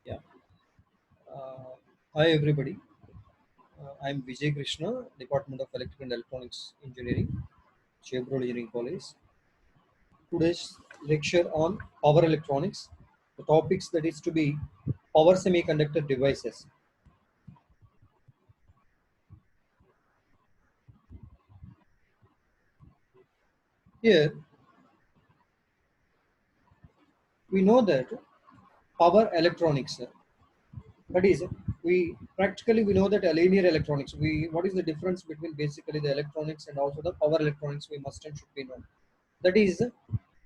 Yeah. Hi everybody. I'm Vijay Krishna, Department of Electrical and Electronics Engineering, Chevrolet Engineering College. Today's lecture on power electronics. The topics that is to be power semiconductor devices. Here we know that power electronics. That is, we know that a linear electronics. We What is the difference between basically the electronics and also the power electronics? We must and should be known. That is,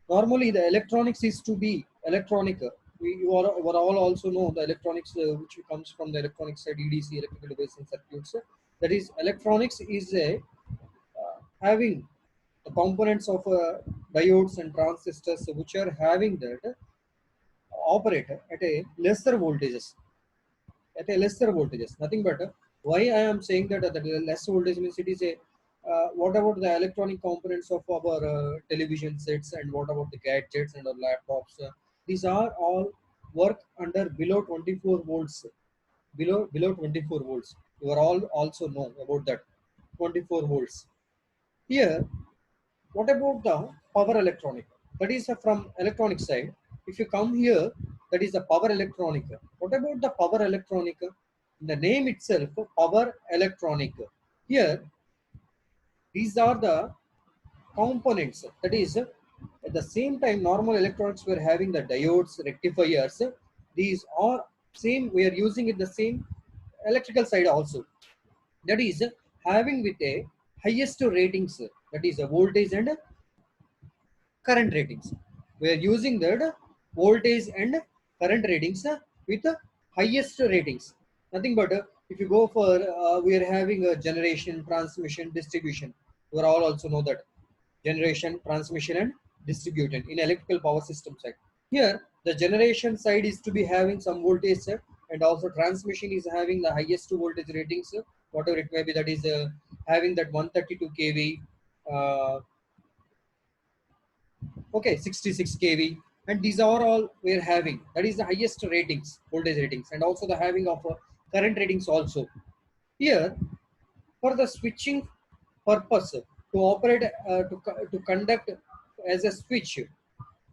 normally the electronics is to be electronic. You all also know the electronics which comes from the electronic side, EDC, electrical devices and circuits. That is, electronics is a having the components of diodes and transistors which are having that operate at a lesser voltages. Nothing but why I am saying that the less voltage means it is a what about the electronic components of our television sets, and what about the gadgets and our laptops? These are all work under below 24 volts. Below 24 volts. You are all also know about that 24 volts. Here, what about the power electronic? That is from electronic side. If you come here, that is the power electronic. What about the power electronic? The name itself, power electronic. Here, these are the components. That is, at the same time, normal electronics were having the diodes, rectifiers. These are same. We are using it the same electrical side also. That is having with a highest ratings. That is a voltage and current ratings. We are using that voltage and current ratings with the highest ratings. Nothing but if you go for we are having a generation, transmission, distribution. We are all also know that generation, transmission, and distribution in electrical power system side. Here, the generation side is to be having some voltage, and also transmission is having the highest voltage ratings, whatever it may be. That is having that 132 kV, okay, 66 kV, and these are all we are having. That is the highest ratings, voltage ratings, and also the having of current ratings also. Here, for the switching purpose to operate to conduct as a switch,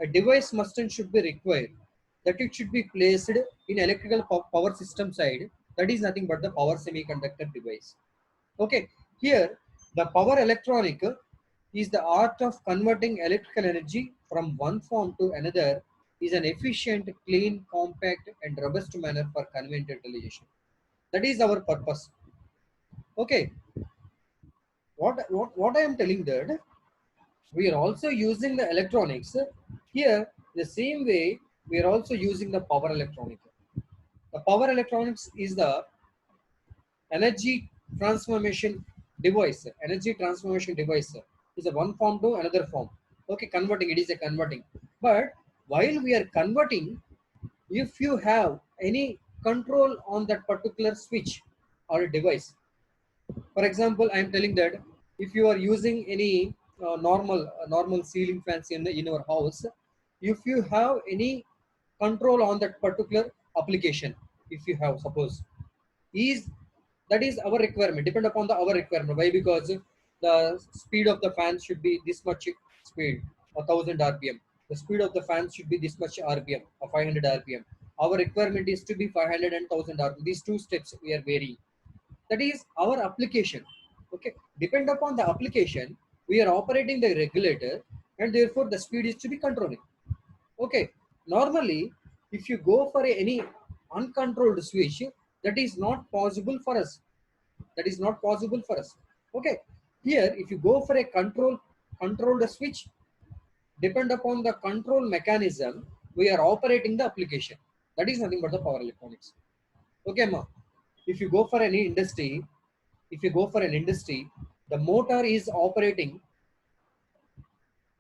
a device must and should be required that it should be placed in electrical power system side. That is nothing but the power semiconductor device. Okay, here the power electronic is the art of converting electrical energy from one form to another is an efficient, clean, compact, and robust manner for convenient utilization. That is our purpose. Okay, what I am telling that we are also using the electronics here the same way we are also using the power electronic. The power electronics is the energy transformation energy transformation device is a one form to another form. Okay, converting, it is a converting. But while we are converting, if you have any control on that particular switch or a device, for example, I am telling that if you are using any normal ceiling fans in your house, if you have any control on that particular application, if you have, suppose, is that is our requirement, depend upon the our requirement. Why? Because the speed of the fan should be this much speed, 1000 rpm. The speed of the fan should be this much rpm, or 500 rpm. Our requirement is to be 500 and 1000 rpm. These two steps we are varying. That is our application. Okay, depend upon the application we are operating the regulator, and therefore the speed is to be controlling. Okay, normally if you go for any uncontrolled switch, that is not possible for us. That is not possible for us. Okay, here if you go for a controlled switch, depend upon the control mechanism we are operating the application. That is nothing but the power electronics. Okay, ma, if you go for any industry, if you go for an industry, the motor is operating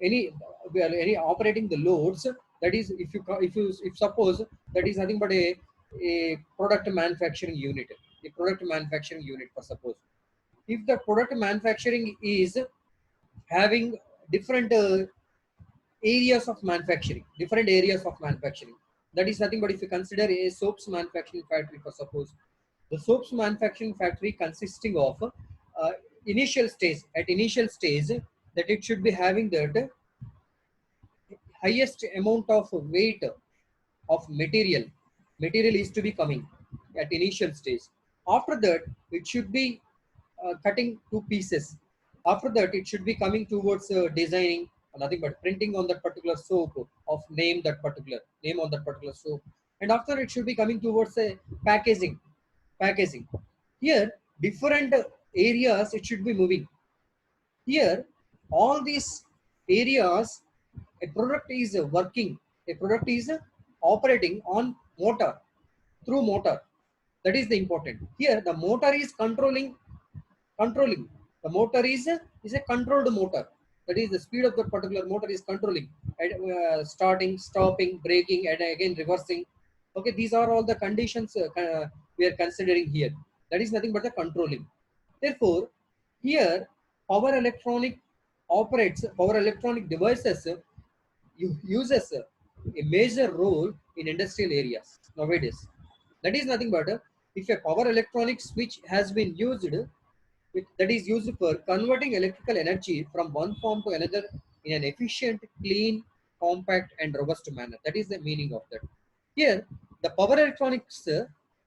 any any operating the loads. That is, if suppose that is nothing but a product manufacturing unit, a product manufacturing unit, for suppose, if the product manufacturing is having different areas of manufacturing, different areas of manufacturing. That is nothing but if you consider a soaps manufacturing factory, for suppose the soaps manufacturing factory consisting of initial stage, at initial stage that it should be having that highest amount of weight of material is to be coming at initial stage. After that it should be cutting to pieces. After that it should be coming towards designing, nothing but printing on that particular soap of name on that particular soap. And after it should be coming towards packaging. Here different areas it should be moving. Here, all these areas, a product is working, a product is operating on motor, through motor. That is the important. Here, the motor is controlling. The motor is a controlled motor. That is the speed of the particular motor is controlling, and starting, stopping, braking, and again reversing. Okay, these are all the conditions we are considering here. That is nothing but the controlling. Therefore, here power electronic devices uses a major role in industrial areas nowadays. That is nothing but if a power electronic switch has been used, that is used for converting electrical energy from one form to another in an efficient, clean, compact, and robust manner. That is the meaning of that. Here, the power electronics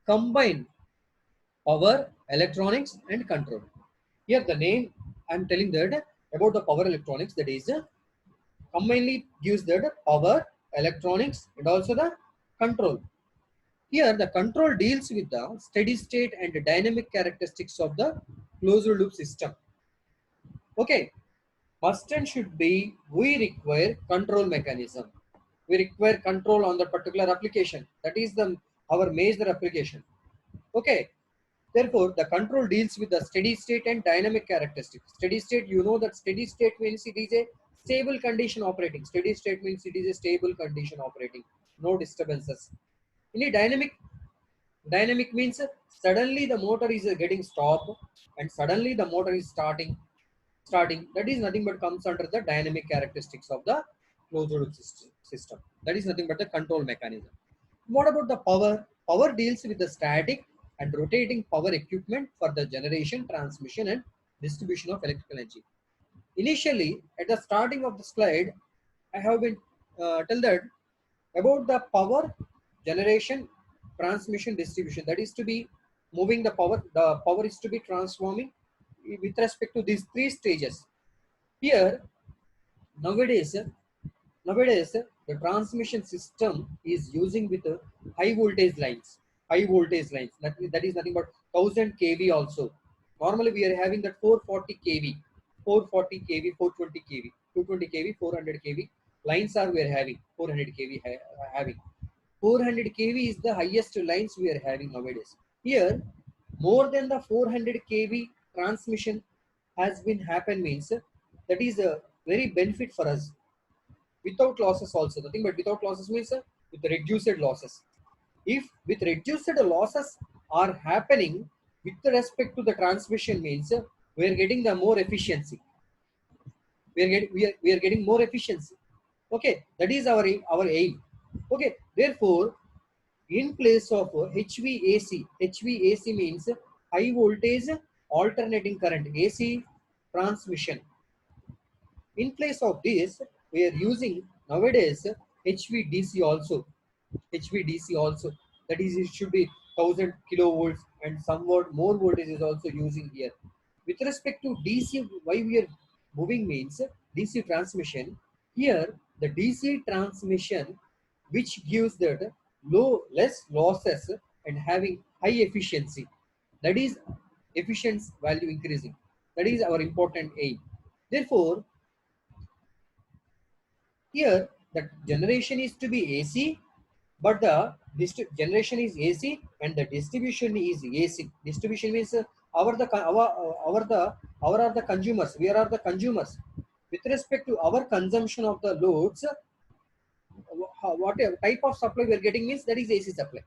combine power, electronics, and control. Here, the name I'm telling that about the power electronics, that is combinedly gives that power, electronics, and also the control. Here, the control deals with the steady state and dynamic characteristics of the closed loop system. Okay, must and should be we require control mechanism. We require control on the particular application. That is the our major application. Okay, therefore, the control deals with the steady state and dynamic characteristics. Steady state, you know that steady state means it is a stable condition operating. Steady state means it is a stable condition operating, no disturbances. In a dynamic means suddenly the motor is getting stopped and suddenly the motor is starting. That is nothing but comes under the dynamic characteristics of the closed loop system. That is nothing but the control mechanism. What about the power? Power deals with the static and rotating power equipment for the generation, transmission, and distribution of electrical energy. Initially, at the starting of the slide, I have been tell that about the power generation, transmission, distribution. That is to be moving the power. The power is to be transforming with respect to these three stages. Here, nowadays, Nowadays, the transmission system is using with high voltage lines. High voltage lines. That is nothing but 1000 kV also. Normally, we are having that 440 kV, 440 kV, 420 kV, 220 kV, 400 kV lines are we are having. 400 kV having. 400 kV is the highest lines we are having nowadays. Here, more than the 400 kV transmission has been happen means that is a very benefit for us without losses also. Nothing but without losses means with the reduced losses. If with reduced losses are happening with respect to the transmission means we are getting the more efficiency. We are getting more efficiency. Okay, that is our aim. Okay, therefore, in place of HVAC means high voltage alternating current AC transmission. In place of this, we are using nowadays HVDC also. HVDC also. That is, it should be 1000 kilovolts and somewhat more voltage is also using here. With respect to DC, why we are moving means DC transmission. Here, the DC transmission, which gives that less losses and having high efficiency. That is efficiency value increasing. That is our important aim. Therefore, here, the generation is to be AC, but the generation is AC and the distribution is AC. Distribution means our are the consumers. We are the consumers. With respect to our consumption of the loads, whatever type of supply we are getting means that is AC supply.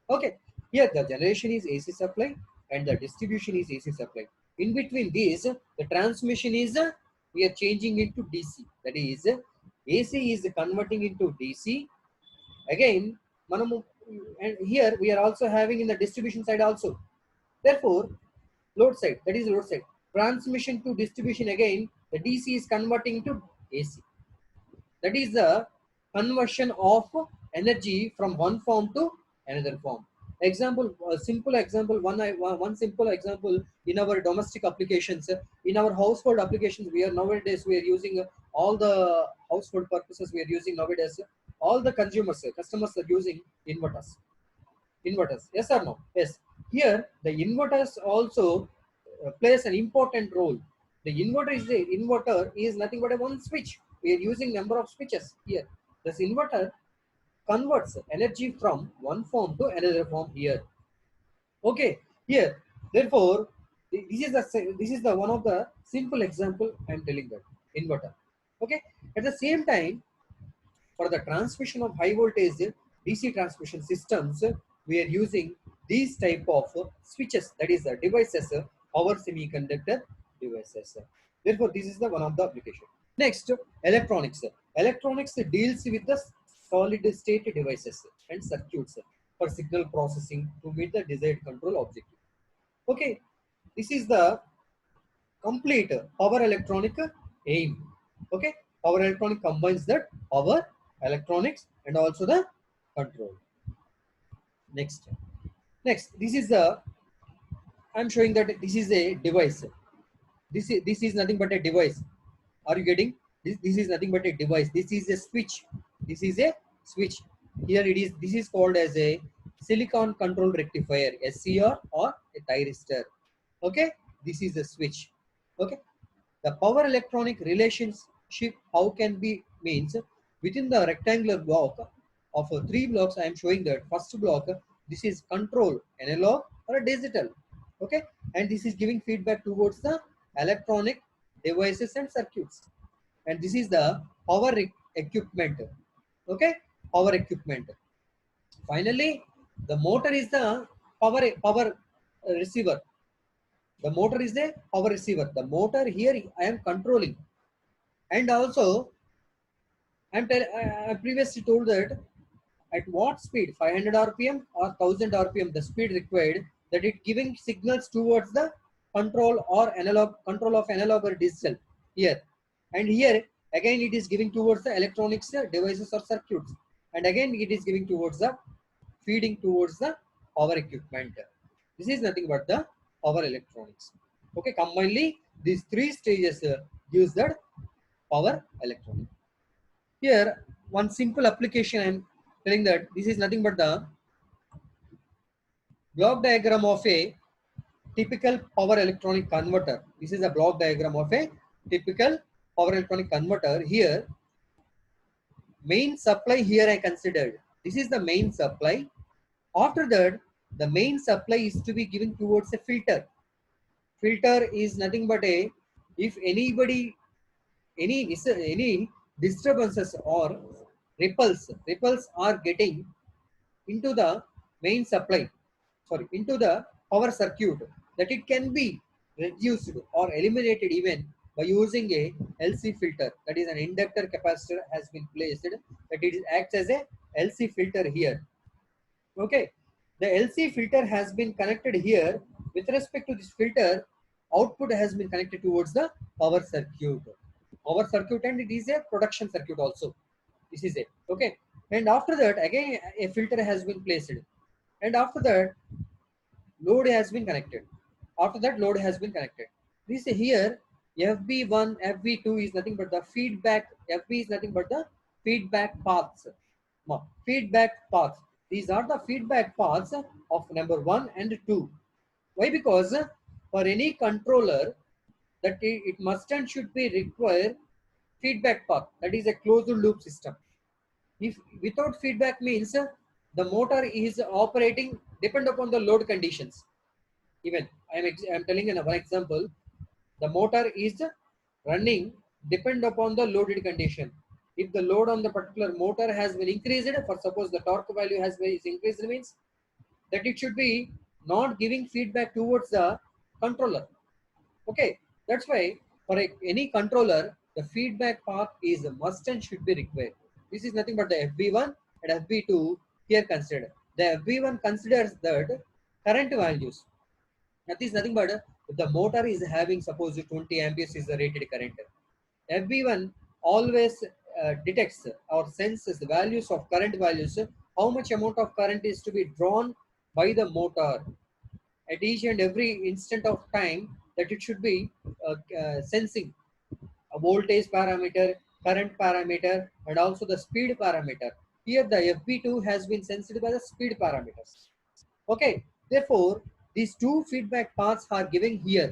Okay. Here the generation is AC supply and the distribution is AC supply. In between these, the transmission is we are changing into DC. That is AC is converting into DC. Again, మనము, and here we are also having in the distribution side also. Therefore, load side, that is load side. Transmission to distribution, again the DC is converting to AC. That is the conversion of energy from one form to another form. Example, a simple example, one simple example in our domestic applications, in our household applications. We are nowadays we are using all the household purposes. We are using nowadays all the consumers, customers are using inverters. Inverters, yes or no? Yes. Here the inverters also plays an important role. The inverter is nothing but a one switch. We are using number of switches here. This inverter converts energy from one form to another form here. Okay, here. Therefore, this is the one of the simple example I am telling that inverter. Okay. At the same time, for the transmission of high voltage DC transmission systems, we are using these type of switches, that is the devices, power semiconductor devices. Therefore, this is the one of the application. Next, electronics. Electronics deals with the solid state devices and circuits for signal processing to meet the desired control objective. Okay, this is the complete power electronic aim. Okay, power electronic combines that power electronics and also the control. Next, this is the, I'm showing that this is a device. This is nothing but a device. Are you getting? This is nothing but a device. This is a switch. This is a switch. Here it is. This is called as a silicon control rectifier, SCR, or a thyristor. Okay, this is a switch. Okay, the power electronic relationship how can be means within the rectangular block of three blocks. I am showing that first block, this is control analog or a digital. Okay, and this is giving feedback towards the electronic devices and circuits, and this is the power equipment. Okay, power equipment. Finally, the motor is the power receiver. The motor is the power receiver. The motor here I am controlling, and also I previously told that at what speed, 500 rpm or 1000 rpm, the speed required, that it giving signals towards the control or analog, control of analog or digital here. And here again it is giving towards the electronics devices or circuits, and again it is giving towards the feeding towards the power equipment. This is nothing but the power electronics. Okay, combinedly these three stages gives that power electronic. Here one simple application I am telling that this is nothing but the block diagram of a typical power electronic converter. This is a block diagram of a typical power electronic converter. Here main supply here I considered. This is the main supply. After that, the main supply is to be given towards a filter. Filter is nothing but a, if anybody, any disturbances or ripples are getting into the main supply, sorry, into the power circuit, that it can be reduced or eliminated even by using a LC filter, that is an inductor capacitor has been placed, that it acts as a LC filter here. Okay, the LC filter has been connected here. With respect to this filter, output has been connected towards the power circuit, and it is a production circuit also. This is it. Okay, and after that again a filter has been placed, and after that load has been connected. After that load has been connected. This here FB1, FB2 is nothing but the feedback. FB is nothing but the feedback paths. Feedback paths. These are the feedback paths of number 1 and 2. Why? Because for any controller, that it must and should be require feedback path. That is a closed loop system. If without feedback means the motor is operating depend upon the load conditions. Even I am telling you one example. The motor is running depend upon the loaded condition. If the load on the particular motor has been increased, for suppose the torque value has been increased, means that it should be not giving feedback towards the controller. Okay, that's why for any controller, the feedback path is a must and should be required. This is nothing but the FB1 and FB2. here considered. The FB1 considers that current values. That is nothing but if the motor is having suppose 20 amperes is the rated current. FB1 always detects or senses the values of current values, how much amount of current is to be drawn by the motor at each and every instant of time, that it should be sensing a voltage parameter, current parameter, and also the speed parameter. Here the FB2 has been sensed by the speed parameters. Okay, therefore these two feedback paths are given here.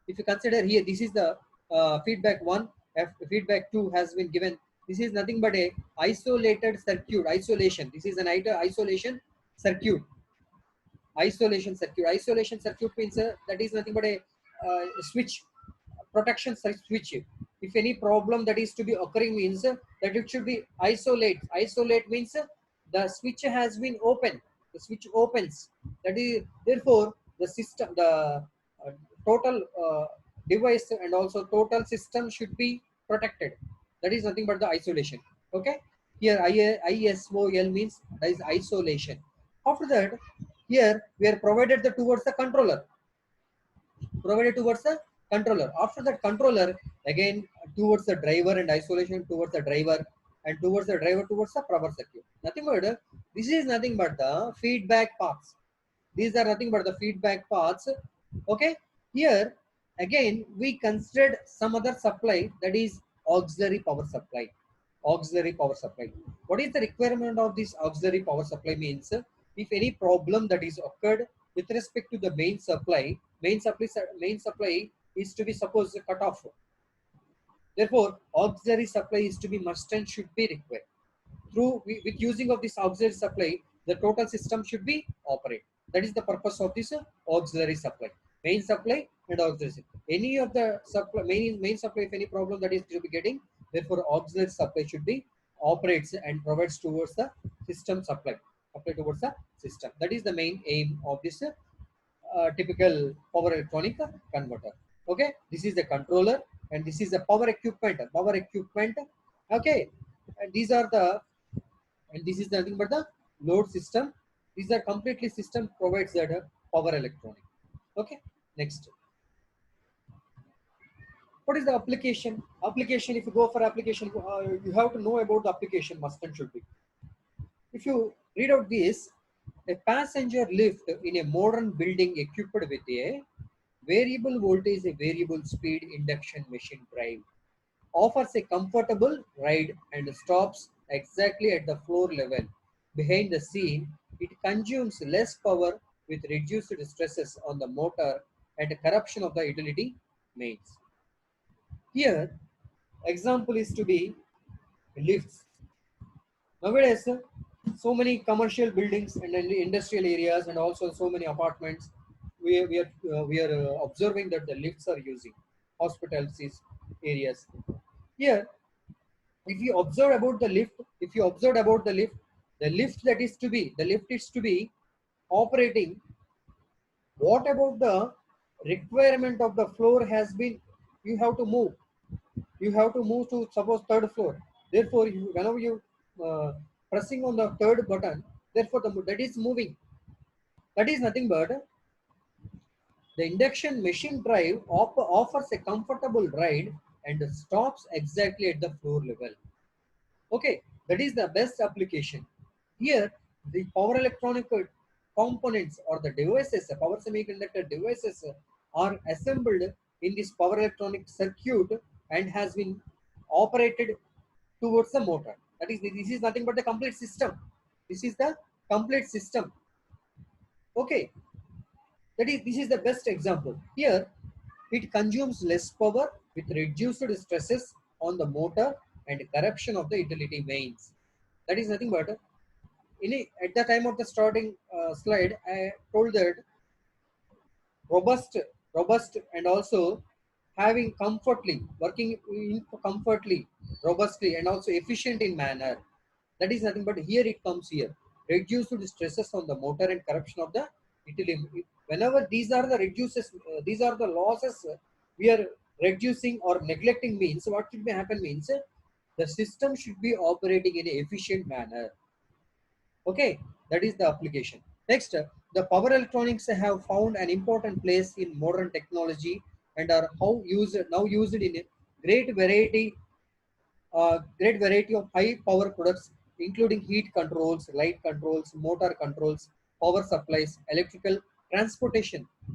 If you consider here, this is the feedback 1, feedback 2 has been given. This is nothing but a isolated circuit, isolation. This is an isolation circuit. Isolation circuit means that is nothing but a switch, protection switch. If any problem that is to be occurring means that it should be isolate means the switch has been open, the switch opens, that is therefore the system, the total device and also total system should be protected. That is nothing but the isolation. Okay, here ISOL means that is isolation. After that, here we are provided the towards the controller, provided towards the controller. After that controller, again towards the driver and isolation towards the driver, and towards the driver towards the proper circuit. Nothing but this is nothing but the feedback paths. These are nothing but the feedback paths. Okay, here again we considered some other supply, that is auxiliary power supply. Auxiliary power supply, what is the requirement of this auxiliary power supply means if any problem that is occurred with respect to the main supply is to be supposed cut off. Therefore auxiliary supply is to be must and should be required. With using of this auxiliary supply, the total system should be operate. That is the purpose of this auxiliary supply. Main supply and auxiliary supply. Any of the supply, main supply, if any problem that is to be getting, therefore auxiliary supply should be operates and provides towards the system supply towards the system. That is the main aim of this typical power electronic converter. Okay, this is the controller and this is the power equipment. Okay, and these are the, and this is nothing but the load system. These are completely system provides that power electronic. Okay, next, what is the application? If you go for application, you have to know about the application must and should be. If you read out this, a passenger lift in a modern building equipped with a variable voltage, a variable speed induction machine drive, offers a comfortable ride and stops exactly at the floor level. Behind the scene, it consumes less power with reduced stresses on the motor and corruption of the utility mains. Here, example is to be lifts. Nowadays, so many commercial buildings and industrial areas and also so many apartments, we are observing that the lifts are using hospitals areas. Here, if you observe about the lift, the lift that is to be, the lift is to be operating. What about the requirement of the floor has been, you have to move. You have to move to suppose third floor. Therefore, whenever you pressing on the third button, therefore that is moving. That is nothing but the induction machine drive offers a comfortable ride and stops exactly at the floor level. Okay, that is the best application. Here, the power electronic components or the devices, power semiconductor devices are assembled in this power electronic circuit and has been operated towards the motor. That is, this is nothing but the complete system. This is the complete system. Okay, that is, this is the best example. Here, it consumes less power with reduced stresses on the motor and corruption of the utility mains. That is nothing but at the time of the starting slide, I told that robust, robust, and also having comfortably, working in comfortably, robustly, and also efficient in manner. That is nothing but here it comes here. Reduced stresses on the motor and corruption of the utility. Whenever these are the reduces, these are the losses we are reducing or neglecting means what should be happen means the system should be operating in an efficient manner. Okay, That is the application. Next, the power electronics have found an important place in modern technology and are now used in a great variety great variety of high power products, including heat controls, light controls, motor controls, power supplies, electrical transport,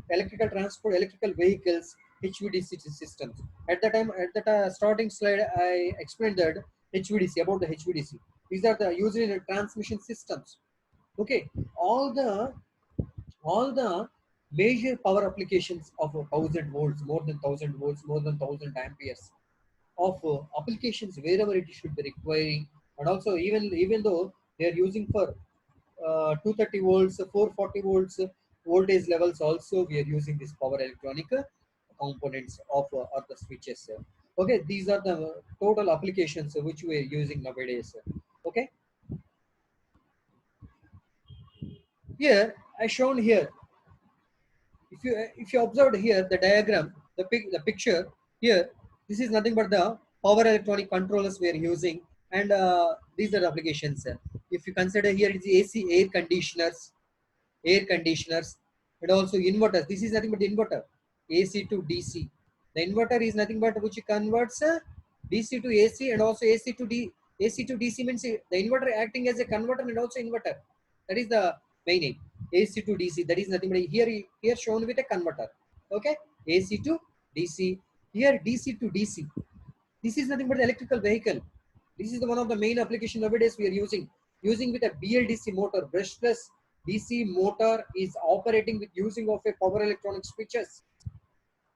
electrical vehicles, HVDC systems. At the time, at the starting slide, I explained that HVDC, about the HVDC. These are the used in transmission systems. Okay, all the all the major power applications of 1,000 volts, more than 1,000 volts, more than 1,000 amperes of applications wherever it should be requiring, and also even though they are using for 230 volts, 440 volts voltage levels, also we are using this power electronic components of or the switches. Okay, these are the total applications which we are using nowadays. Okay, here I shown here, if you observed here the diagram, the picture here, this is nothing but the power electronic controllers we are using, and these are the applications. If you consider here, it's AC air conditioners, and also inverters. This is nothing but inverter, AC to DC. The inverter is nothing but which converts DC to AC, and also AC to DC means the inverter acting as a converter and also inverter. That is the main name. AC to DC. That is nothing but here shown with a converter. Okay, AC to DC. Here DC to DC. This is nothing but the electrical vehicle. This is the one of the main application nowadays we are using with a BLDC motor. Brushless DC motor is operating with using of a power electronic switches.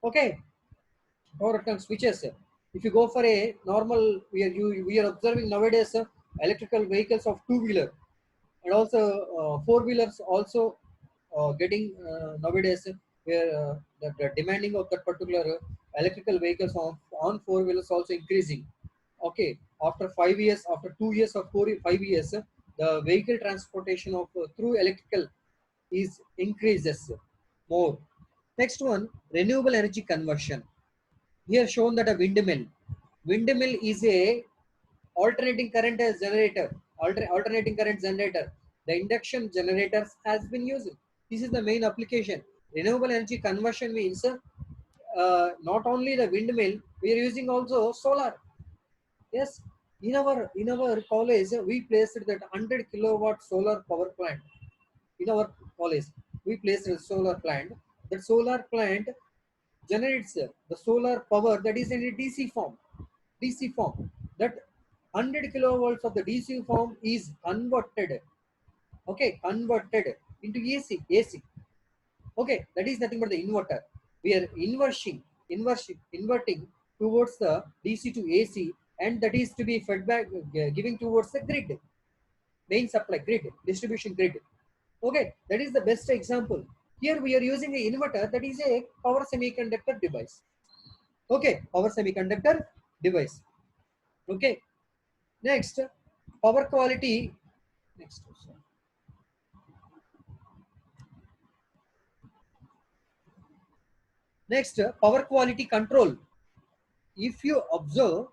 Okay, power electronic switches. If you go for a normal, we are observing nowadays electrical vehicles of two-wheeler, and also four-wheelers also getting nowadays where the demanding of that particular electrical vehicles on four-wheelers also increasing. Okay, after 5 years, after 2 years or 5 years, the vehicle transportation of through electrical is increases more. Next one, renewable energy conversion. Here shown that a windmill is a alternating current as generator, alternating current generator. The induction generators has been used. This is the main application. Renewable energy conversion means not only the windmill, we are using also solar. Yes, in our college we placed that 100 kilowatt solar power plant. In our college we placed a solar plant. That solar plant generates the solar power that is in a DC form. DC form. That 100 kilovolts of the DC form is converted. Okay, converted into AC. AC. Okay, that is nothing but the inverter. We are inverting towards the DC to AC, and that is to be fed back, giving towards the grid, main supply grid, distribution grid. Okay, that is the best example. Here we are using the inverter, that is a power semiconductor device. Okay, power semiconductor device. Okay, next, power quality. Next, sorry. Next, power quality control. If you observe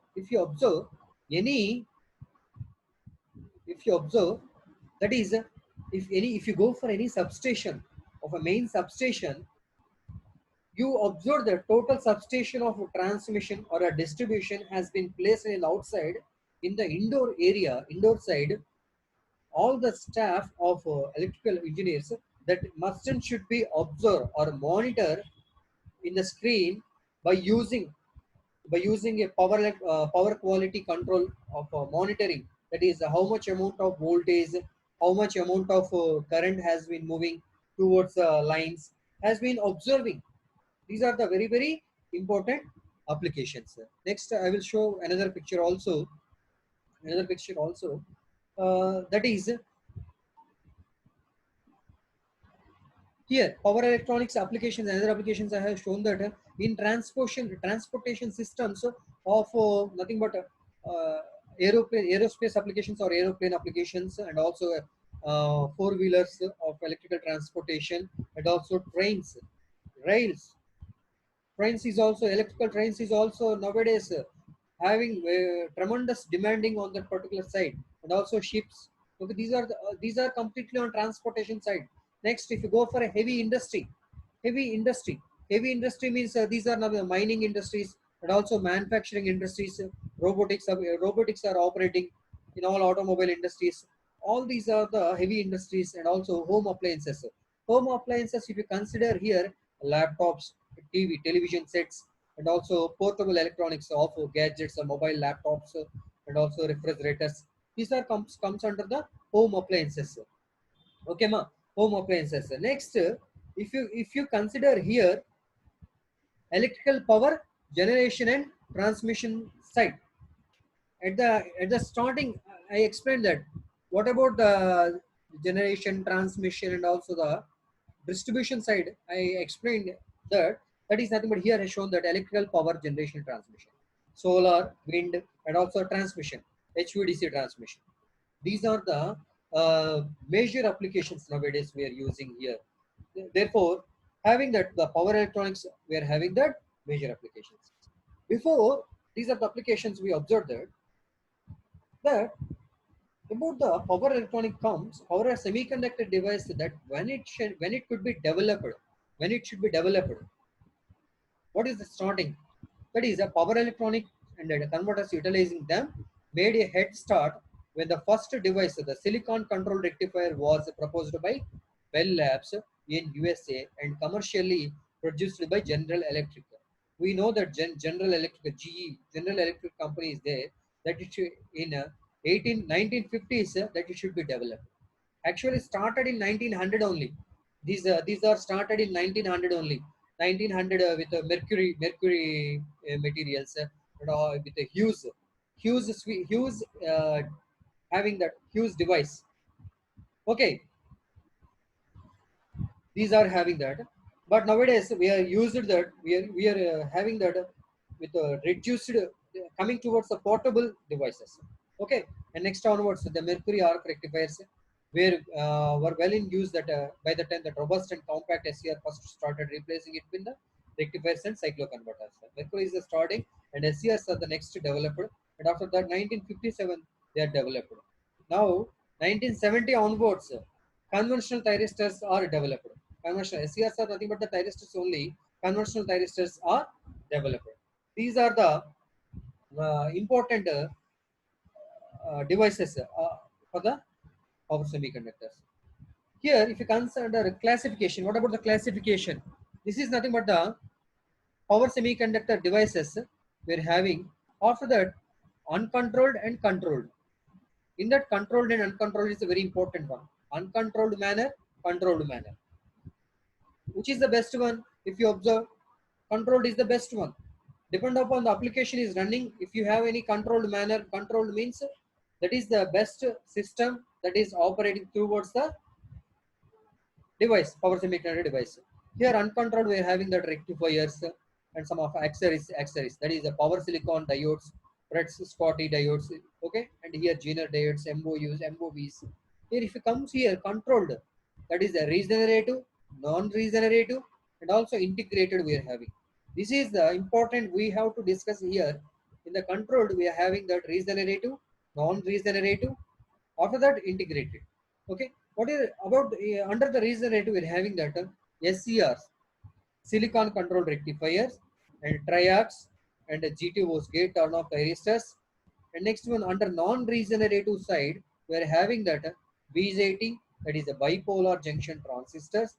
any, if you observe, that is, if you go for any substation of a main substation, you observe the total substation of a transmission or a distribution has been placed in outside in the indoor area, indoor side. All the staff of electrical engineers that must and should be observed or monitor in the screen by using a power quality control of monitoring. That is how much amount of voltage, how much amount of current has been moving towards lines, has been observing. These are the very important applications. Next, I will show another picture also. Another picture also. That is here power electronics applications. Another applications I have shown that in transportation systems of nothing but aerospace applications or aeroplane applications, and also four-wheelers of electrical transportation, and also trains, rails. Trains is also electrical trains is also nowadays having tremendous demanding on that particular side, and also ships. Okay, these are completely on transportation side. Next, if you go for a heavy industry, heavy industry means these are now the mining industries and also manufacturing industries. Robotics are operating in all automobile industries. All these are the heavy industries and also home appliances. Home appliances, if you consider here, laptops, television sets, and also portable electronics of gadgets, mobile laptops, and also refrigerators. These are comes under the home appliances. Okay, ma, home appliances. Next, if you consider here electrical power generation and transmission side, at the starting I explained that. What about the generation, transmission, and also the distribution side? I explained that that is nothing but here has shown that electrical power generation and transmission, solar, wind, and also transmission, HVDC transmission. These are the major applications nowadays we are using here. Therefore, having that the power electronics, we are having that major applications. Before these are the applications, we observed that about the power electronic comes or a semiconductor device that when it could be developed, when it should be developed. What is the starting? That is a power electronic and the converters utilizing them made a head start when the first device, the silicon control rectifier, was proposed by Bell Labs in USA and commercially produced by General Electric. We know that General Electric, GE, General Electric company is there, that it should, in 1950s that it should be developed. Actually started in 1900 only. These are started in 1900 only. 1900 with mercury materials with a Hughes having that Hughes device. Okay, these are having that, but nowadays we are used that we are having that with reduced coming towards the portable devices. Okay, and next onwards the mercury arc rectifiers were well in use that by the time that robust and compact SCR first started replacing it with the rectifiers and cycloconverters. Mercury is the starting and SCRs are the next developed, and after that 1957 they are developed. Now 1970 onwards conventional thyristors are developed. Conventional SCRs are nothing but the thyristors only. Conventional thyristors are developed. These are the important devices for the power semiconductors. Here, if you consider classification, what about the classification? This is nothing but the power semiconductor devices we're having. After that, uncontrolled and controlled. In that, controlled and uncontrolled is a very important one. Uncontrolled manner, controlled manner. Which is the best one? If you observe, controlled is the best one. Depend upon the application is running. If you have any controlled manner, controlled means that is the best system that is operating towards the device, power semiconductor device. Here uncontrolled we are having that rectifiers and some of accessories. That is the power silicon diodes, Fred's Scotty diodes. Okay, and here Zener diodes, MOUs, MOVs. Here if it comes here controlled, that is the regenerative, non-regenerative, and also integrated we are having. This is the important we have to discuss here. In the controlled we are having that regenerative, non-regenerative, after that integrated. Okay, what is about under the regenerative we're having that SCRs, silicon control rectifiers, and triacs, and GTOs, gate turn off thyristors. And next one under non-regenerative side we're having that BJT, that is a bipolar junction transistors,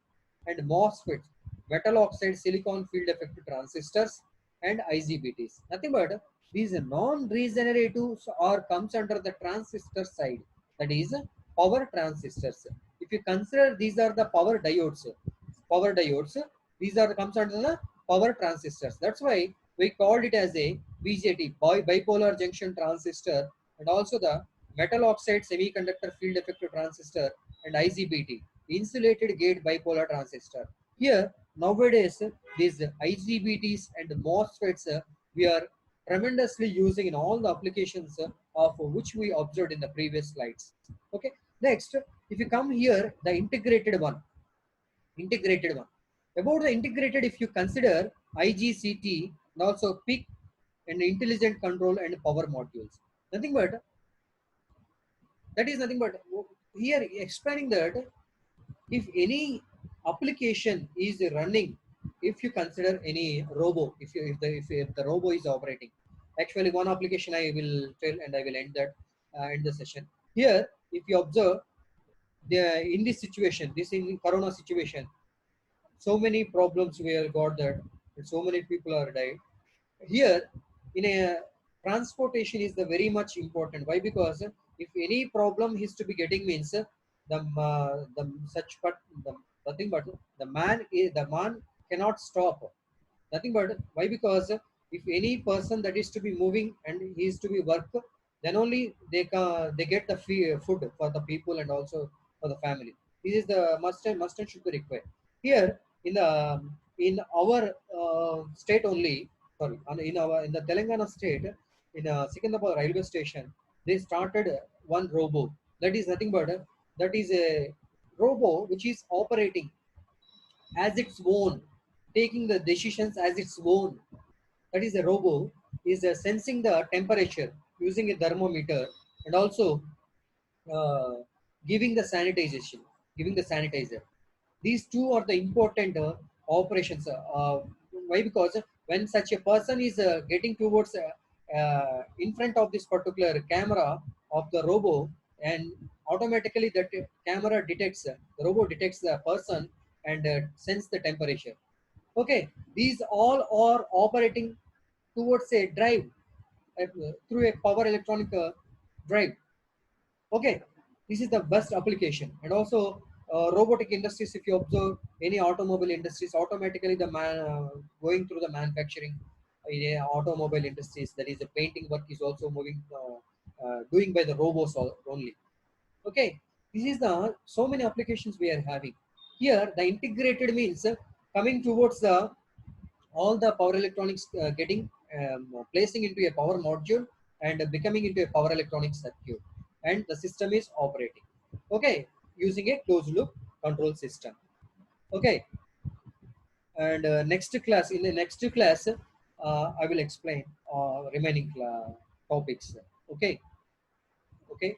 and MOSFETs, metal oxide silicon field effect transistors, and IGBTs. Nothing but these non-regeneratives are comes under the transistor side, that is power transistors. If you consider these are the power diodes, these are comes under the power transistors. That's why we called it as a BJT, bipolar junction transistor, and also the metal oxide semiconductor field effect transistor, and IGBT, insulated gate bipolar transistor. Here nowadays these IGBTs and MOSFETs we are tremendously using in all the applications of which we observed in the previous slides. Okay, next if you come here the integrated one. About the integrated, if you consider IGCT and also PIC and intelligent control and power modules, nothing but that is nothing but here explaining that if any application is running, if you consider any robo, if the robo is operating, actually one application I will tell and I will end that, end the session here. If you observe, the in this situation, this in corona situation, so many problems we have got that, and so many people are died here. In a transportation is the very much important. Why? Because if any problem is to be getting means, the such but the nothing but the man cannot stop, nothing but why? Because if any person that is to be moving and he is to be work, then only they get the food for the people and also for the family. This is the must and should be required here. In the in our state only, sorry, in the Telangana state, in Secunderabad railway station, they started one robo. That is nothing but that is a robo which is operating as its own, taking the decisions as its own. That is a robo is sensing the temperature using a thermometer, and also uh, giving the sanitization, giving the sanitizer. These two are the important operations. Why? Because when such a person is getting towards in front of this particular camera of the robo, and automatically that camera detects, the robot detects the person and sense the temperature. Okay, these all are operating towards a drive, through a power electronic drive. Okay, this is the best application. And also robotic industries, if you observe any automobile industries, automatically the man going through the manufacturing in a automobile industries, that is the painting work is also moving, doing by the robots only. Okay, this is the so many applications we are having here. The integrated means coming towards the all the power electronics getting placing into a power module and becoming into a power electronic circuit, and the system is operating, okay, using a closed loop control system. Okay, and next class, in the next class, I will explain remaining topics. Okay. Okay.